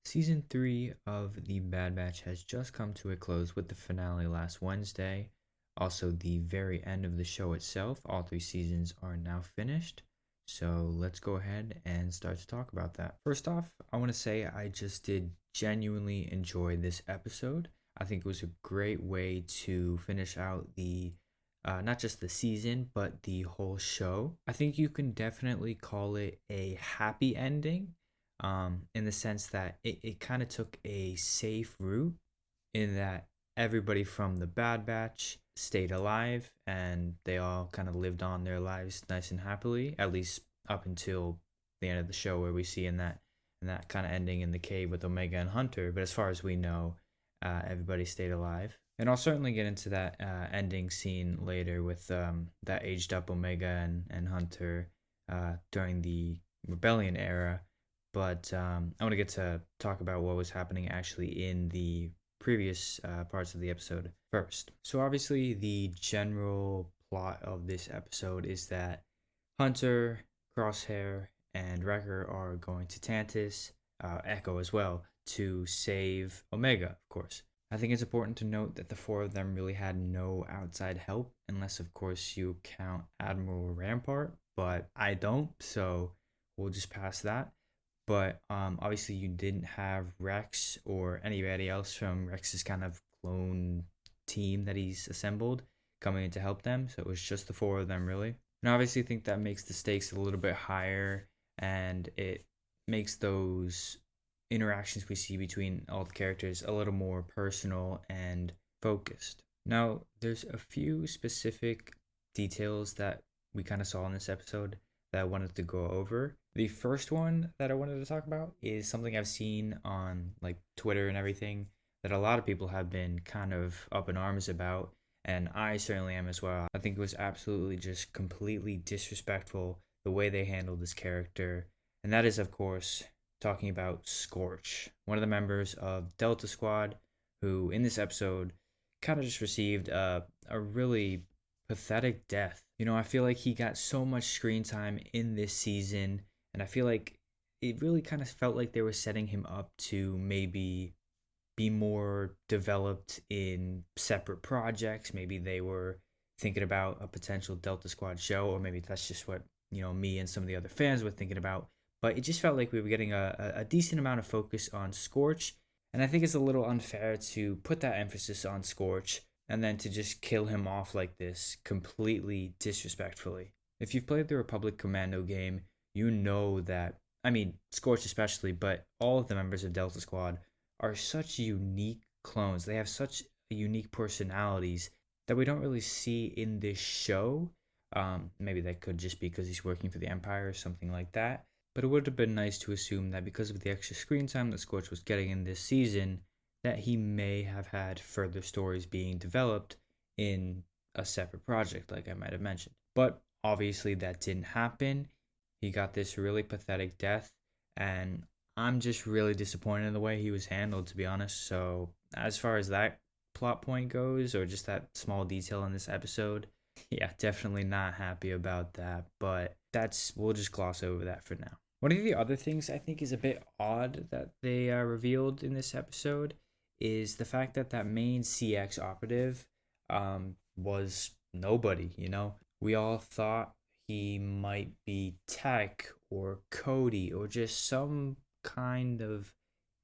Season 3 of The Bad Batch has just come to a close with the finale last Wednesday. Also, the very end of the show itself. All three seasons are now finished. So let's go ahead and start to talk about that. First off, I want to say I just did genuinely enjoy this episode. I think it was a great way to finish out the not just the season, but the whole show. I think you can definitely call it a happy ending, in the sense that it kind of took a safe route in that everybody from the Bad Batch stayed alive and they all kind of lived on their lives nice and happily, at least up until the end of the show where we see in that kind of ending in the cave with Omega and Hunter. But as far as we know, everybody stayed alive. And I'll certainly get into that ending scene later with that aged up Omega and Hunter during the Rebellion era. But I want to get to talk about what was happening actually in the previous parts of the episode first. So, obviously, the general plot of this episode is that Hunter, Crosshair, and Wrecker are going to Tantus, Echo as well, to save Omega, of course. I think it's important to note that the four of them really had no outside help, unless, of course, you count Admiral Rampart, but I don't, so we'll just pass that. But obviously, you didn't have Rex or anybody else from Rex's kind of clone team that he's assembled coming in to help them. So it was just the four of them, really. And I obviously think that makes the stakes a little bit higher, and it makes those interactions we see between all the characters a little more personal and focused. Now, there's a few specific details that we kind of saw in this episode that I wanted to go over. The first one that I wanted to talk about is something I've seen on like Twitter and everything that a lot of people have been kind of up in arms about, and I certainly am as well. I think it was absolutely just completely disrespectful the way they handled this character, and that is, of course, talking about Scorch, one of the members of Delta Squad, who in this episode kind of just received a really pathetic death. I feel like he got so much screen time in this season, and I feel like it really kind of felt like they were setting him up to maybe be more developed in separate projects. Maybe they were thinking about a potential Delta Squad show, or maybe that's just what, me and some of the other fans were thinking about. But it just felt like we were getting a decent amount of focus on Scorch, and I think it's a little unfair to put that emphasis on Scorch and then to just kill him off like this completely disrespectfully. If you've played the Republic Commando game, you know that, I mean, Scorch especially, but all of the members of Delta Squad are such unique clones. They have such unique personalities that we don't really see in this show. Maybe that could just be because he's working for the Empire or something like that. But it would have been nice to assume that because of the extra screen time that Scorch was getting in this season, that he may have had further stories being developed in a separate project, like I might have mentioned. But obviously, that didn't happen. He got this really pathetic death, and I'm just really disappointed in the way he was handled, to be honest. So, as far as that plot point goes, or just that small detail in this episode, yeah, definitely not happy about that. But we'll just gloss over that for now. One of the other things I think is a bit odd that they revealed in this episode is the fact that that main CX operative was nobody. We all thought he might be Tech or Cody or just some kind of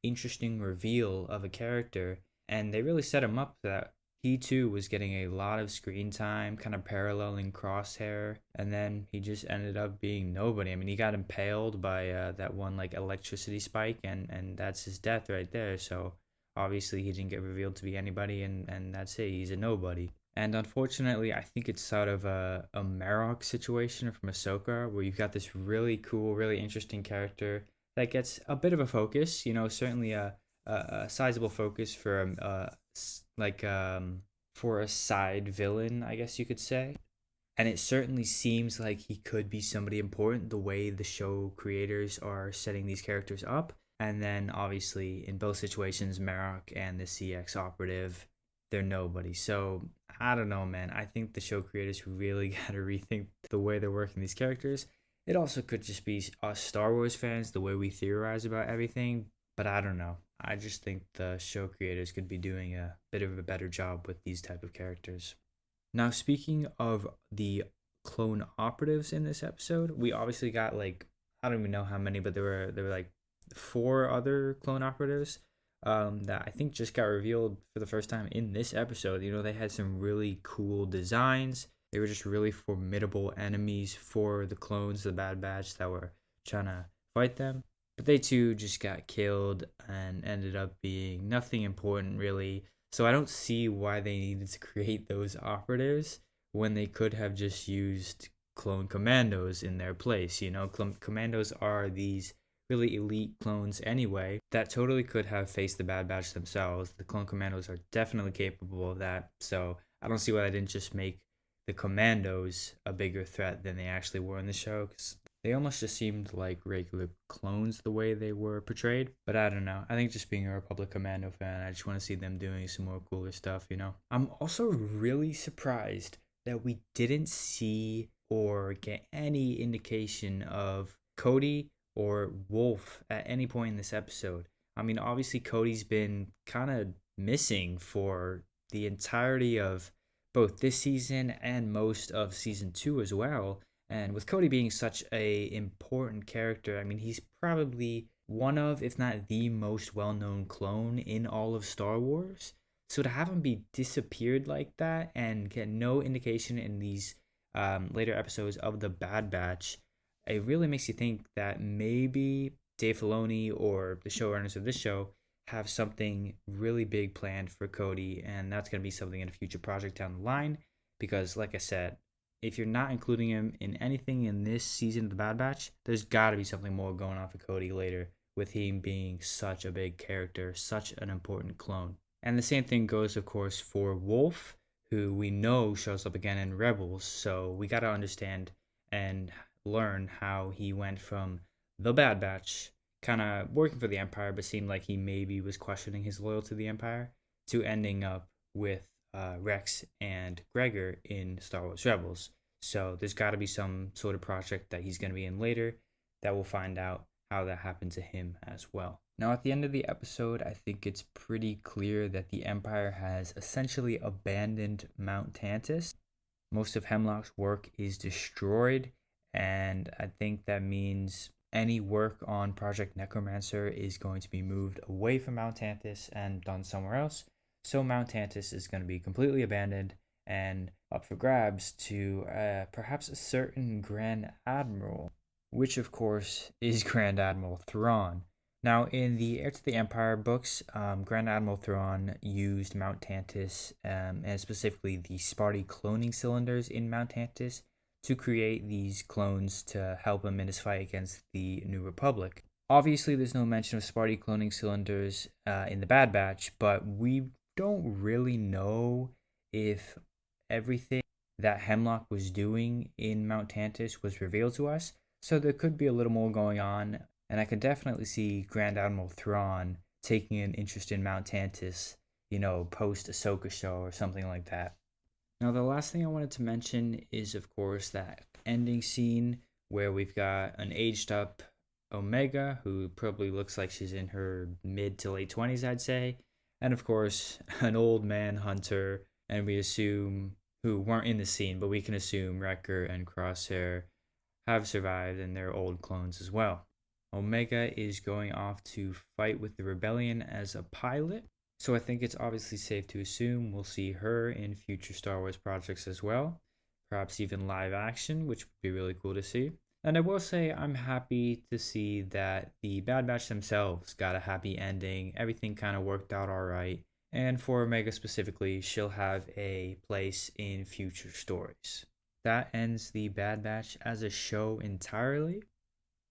interesting reveal of a character, and they really set him up that he too was getting a lot of screen time, kind of paralleling Crosshair, and then he just ended up being nobody. I mean, he got impaled by that one like electricity spike, and that's his death right there. So obviously he didn't get revealed to be anybody, and that's it. He's a nobody. And unfortunately, I think it's sort of a Marok situation from Ahsoka, where you've got this really cool, really interesting character that gets a bit of a focus. Certainly a sizable focus for like for a side villain, I guess you could say. And it certainly seems like he could be somebody important the way the show creators are setting these characters up. And then obviously in both situations, Marok and the CX operative, they're nobody. So I don't know, man. I think the show creators really got to rethink the way they're working these characters. It also could just be us Star Wars fans, the way we theorize about everything. But I don't know. I just think the show creators could be doing a bit of a better job with these type of characters. Now, speaking of the clone operatives in this episode, we obviously got like I don't even know how many, but there were like four other clone operatives that I think just got revealed for the first time in this episode. You know, they had some really cool designs. They were just really formidable enemies for the clones, the Bad Batch that were trying to fight them. But they too just got killed and ended up being nothing important really. So I don't see why they needed to create those operatives when they could have just used clone commandos in their place. You know, commandos are these really elite clones anyway that totally could have faced the Bad Batch themselves. The clone commandos are definitely capable of that. So I don't see why they didn't just make the commandos a bigger threat than they actually were in the show, because they almost just seemed like regular clones the way they were portrayed. But I don't know. I think just being a Republic Commando fan, I just want to see them doing some more cooler stuff, you know? I'm also really surprised that we didn't see or get any indication of Cody or Wolf at any point in this episode. I mean, obviously, Cody's been kind of missing for the entirety of both this season and most of season 2 as well. And with Cody being such a important character, I mean, he's probably one of, if not the most well-known clone in all of Star Wars. So to have him be disappeared like that and get no indication in these later episodes of the Bad Batch, it really makes you think that maybe Dave Filoni or the showrunners of this show have something really big planned for Cody, and that's going to be something in a future project down the line. Because, like I said, if you're not including him in anything in this season of the Bad Batch, there's got to be something more going on for Cody later, with him being such a big character, such an important clone. And the same thing goes, of course, for Wolf, who we know shows up again in Rebels. So we got to understand and learn how he went from the Bad Batch, kind of working for the Empire, but seemed like he maybe was questioning his loyalty to the Empire, to ending up with Rex and Gregor in Star Wars Rebels. So there's got to be some sort of project that he's going to be in later that we'll find out how that happened to him as well. Now, at the end of the episode, I think it's pretty clear that the Empire has essentially abandoned Mount Tantus. Most of Hemlock's work is destroyed, and I think that means any work on Project Necromancer is going to be moved away from Mount Tantus and done somewhere else. So Mount Tantus is going to be completely abandoned and up for grabs to perhaps a certain Grand Admiral, which of course is Grand Admiral Thrawn. Now, in the Heir to the Empire books, Grand Admiral Thrawn used Mount Tantus, and specifically the Sparty cloning cylinders in Mount Tantus, to create these clones to help him in his fight against the New Republic. Obviously, there's no mention of Sparty cloning cylinders in the Bad Batch, but we don't really know if everything that Hemlock was doing in Mount Tantus was revealed to us, so there could be a little more going on. And I could definitely see Grand Admiral Thrawn taking an interest in Mount Tantus, you know, post Ahsoka show or something like that. Now, the last thing I wanted to mention is, of course, that ending scene where we've got an aged up Omega, who probably looks like she's in her mid to late 20s, I'd say. And, of course, an old man Hunter, and we assume, who weren't in the scene, but we can assume Wrecker and Crosshair have survived and they're old clones as well. Omega is going off to fight with the rebellion as a pilot, so I think it's obviously safe to assume we'll see her in future Star Wars projects as well, perhaps even live action, which would be really cool to see. And I will say I'm happy to see that the Bad Batch themselves got a happy ending, everything kind of worked out alright, and for Omega specifically, she'll have a place in future stories. That ends the Bad Batch as a show entirely.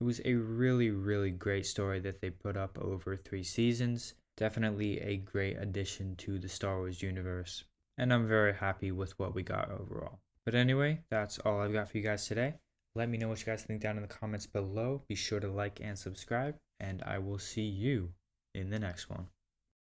It was a really, really great story that they put up over 3 seasons. Definitely a great addition to the Star Wars universe. And I'm very happy with what we got overall. But anyway, that's all I've got for you guys today. Let me know what you guys think down in the comments below. Be sure to like and subscribe. And I will see you in the next one.